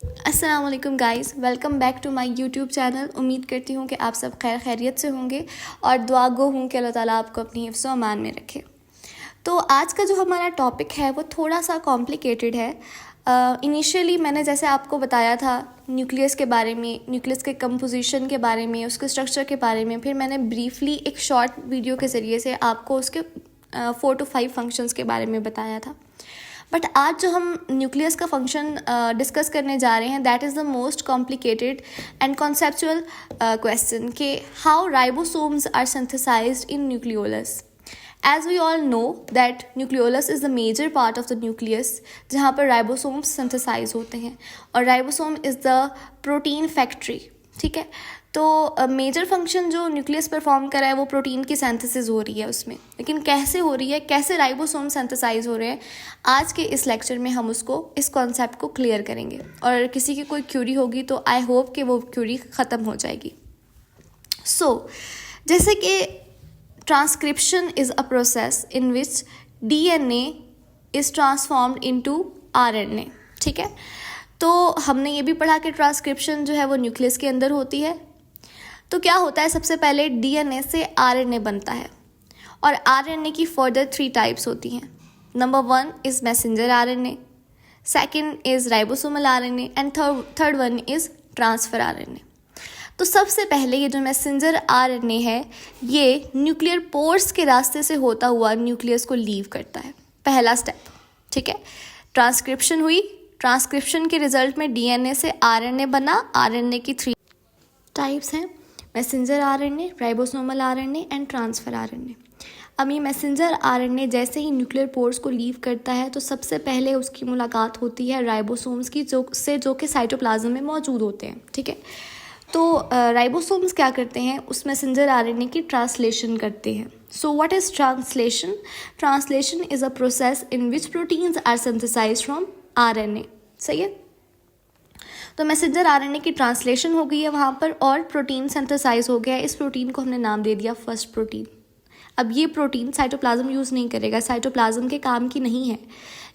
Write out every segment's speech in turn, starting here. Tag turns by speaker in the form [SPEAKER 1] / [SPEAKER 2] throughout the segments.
[SPEAKER 1] अस्सलाम वालेकुम guys, welcome back to my YouTube channel. उम्मीद करती हूँ कि आप सब खैर खैरियत से होंगे और दुआ गो हूँ कि अल्लाह ताला आपको अपनी हिफ्ज़ व अमान में रखे। तो आज का जो हमारा टॉपिक है वो थोड़ा सा कॉम्प्लिकेटेड है। इनिशियली मैंने जैसे आपको बताया था न्यूक्लियस के बारे में, न्यूक्लियस के कंपोजिशन के बारे में, उसके स्ट्रक्चर के बारे में, फिर मैंने ब्रीफली एक शॉर्ट वीडियो के ज़रिए से आपको उसके 4 to 5 फंक्शंस के बारे में बताया था। बट आज जो हम न्यूक्लियस का फंक्शन डिस्कस करने जा रहे हैं, that is the most complicated and conceptual question कि how ribosomes are synthesized in nucleolus. As we all know that nucleolus is the major part of the nucleus जहाँ पर राइबोसोम्स सिंथेसाइज होते हैं और ribosome is the protein factory. ठीक है, तो major function जो न्यूक्लियस परफॉर्म कर रहा है वो प्रोटीन की सिंथेसिस हो रही है उसमें, लेकिन कैसे हो रही है, कैसे राइबोसोम सिंथेसाइज हो रहे हैं, आज के इस लेक्चर में हम उसको, इस कॉन्सेप्ट को क्लियर करेंगे। और किसी की कोई क्यूरी होगी तो आई होप कि वो क्यूरी ख़त्म हो जाएगी। जैसे कि transcription is a process in which DNA is transformed into RNA। ठीक है, तो हमने ये भी पढ़ा कि ट्रांसक्रिप्शन जो है वो न्यूक्लियस के अंदर होती है। तो क्या होता है, सबसे पहले DNA से RNA बनता है और RNA की फर्दर 3 टाइप्स होती हैं। Number 1 is messenger RNA, second is ribosomal RNA and third one is transfer RNA। तो सबसे पहले ये जो मैसेंजर आरएनए है ये न्यूक्लियर पोर्स के रास्ते से होता हुआ न्यूक्लियस को लीव करता है, पहला स्टेप। ठीक है, ट्रांसक्रिप्शन हुई, ट्रांसक्रिप्शन के रिजल्ट में डीएनए से आरएनए बना। आरएनए की 3 टाइप्स हैं, messenger RNA, ribosomal RNA and transfer RNA. अब ये मैसेंजर आरएनए जैसे ही न्यूक्लियर पोर्स को लीव करता है तो सबसे पहले उसकी मुलाकात होती है राइबोसोम्स की, जो कि साइटोप्लाज्म में मौजूद होते हैं। ठीक है, तो राइबोसोम्स क्या करते हैं, उस मैसेंजर आरएनए की ट्रांसलेशन करते हैं। So what is translation? Translation is a process in which proteins are synthesized from RNA. सही है, तो मैसेंजर आरएनए की ट्रांसलेशन हो गई है वहाँ पर और प्रोटीन सिंथेसाइज हो गया है। इस प्रोटीन को हमने नाम दे दिया फर्स्ट प्रोटीन। अब ये प्रोटीन साइटोप्लाज्म यूज़ नहीं करेगा, साइटोप्लाज्म के काम की नहीं है।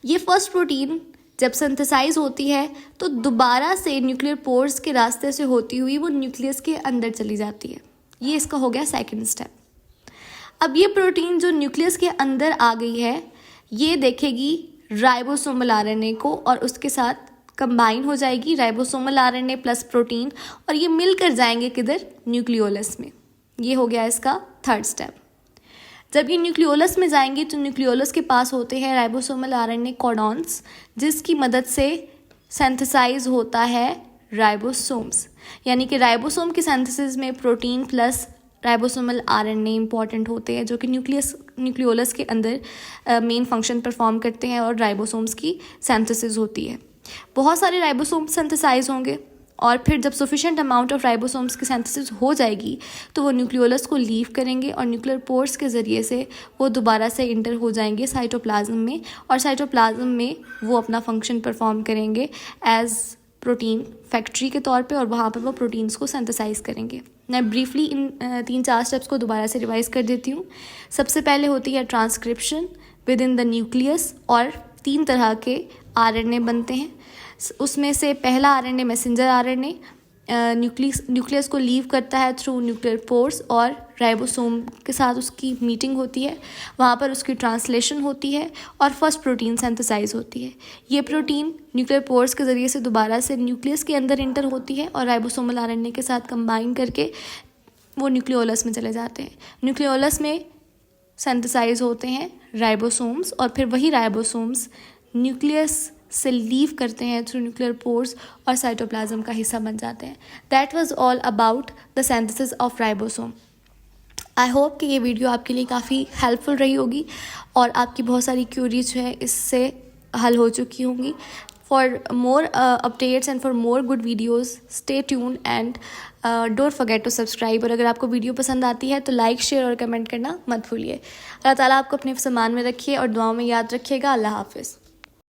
[SPEAKER 1] ये फर्स्ट प्रोटीन जब सिंथेसाइज होती है तो दोबारा से न्यूक्लियर पोर्स के रास्ते से होती हुई वो न्यूक्लियस के अंदर चली जाती है। ये इसका हो गया सेकंड स्टेप। अब ये प्रोटीन जो न्यूक्लियस के अंदर आ गई है ये देखेगी राइबोसोमल आरएनए को और उसके साथ कंबाइन हो जाएगी राइबोसोमल आरएनए प्लस प्रोटीन, और ये मिलकर जाएंगे किधर, न्यूक्लियोलस में। ये हो गया इसका थर्ड स्टेप। जब ये न्यूक्लियोलस में जाएंगे तो न्यूक्लियोलस के पास होते हैं राइबोसोमल आरएनए कोडॉन्स, जिसकी मदद से सिंथेसाइज होता है राइबोसोम्स। यानी कि राइबोसोम की सिंथेसिस में protein plus ribosomal RNA important होते हैं, जो कि न्यूक्लियोलस के अंदर मेन फंक्शन परफॉर्म करते हैं और राइबोसोम्स की सिंथेसिस होती है। बहुत सारे राइबोसोम्स सिंथेसाइज होंगे और फिर जब सफिशिएंट अमाउंट ऑफ राइबोसोम्स की सिंथेसिस हो जाएगी तो वो न्यूक्लियोलस को लीव करेंगे और न्यूक्लियर पोर्स के ज़रिए से वो दोबारा से इंटर हो जाएंगे साइटोप्लाज्म में, और साइटोप्लाज्म में वो अपना फंक्शन परफॉर्म करेंगे एज प्रोटीन फैक्ट्री के तौर पे, और वहाँ पर वो प्रोटीन्स को सिंथेसाइज करेंगे। मैं ब्रीफली इन 3-4 स्टेप्स को दोबारा से रिवाइज कर देती हूँ। सबसे पहले होती है transcription with in the nucleus और 3 तरह के आरएनए बनते हैं। उसमें से पहला आरएनए मैसेंजर आरएनए न्यूक्लियस को लीव करता है थ्रू न्यूक्लियर पोर्स और राइबोसोम के साथ उसकी मीटिंग होती है, वहाँ पर उसकी ट्रांसलेशन होती है और फर्स्ट प्रोटीन सिंथेसाइज होती है। ये प्रोटीन न्यूक्लियर पोर्स के ज़रिए से दोबारा से न्यूक्लियस के अंदर इंटर होती है और राइबोसोमल आरएनए के साथ कंबाइन करके वो न्यूक्लियोलस में चले जाते हैं। न्यूक्लियोलस में सिंथेसाइज होते हैं राइबोसोम्स और फिर वही राइबोसोम्स न्यूक्लियस से लीव करते हैं थ्रू न्यूक्लियर पोर्स और साइटोप्लाज्म का हिस्सा बन जाते हैं। That was all about the synthesis of ribosome. I hope कि ये वीडियो आपके लिए काफ़ी हेल्पफुल रही होगी और आपकी बहुत सारी क्यूरीज जो है इससे हल हो चुकी होंगी। For more updates and for more good videos stay tune and don't forget to subscribe. और अगर आपको वीडियो पसंद आती है तो लाइक, शेयर और कमेंट करना मत भूलिए। अल्लाह ताला आपको अपने सामान में रखिए और दुआओं में याद रखिएगा। अल्लाह हाफिज़।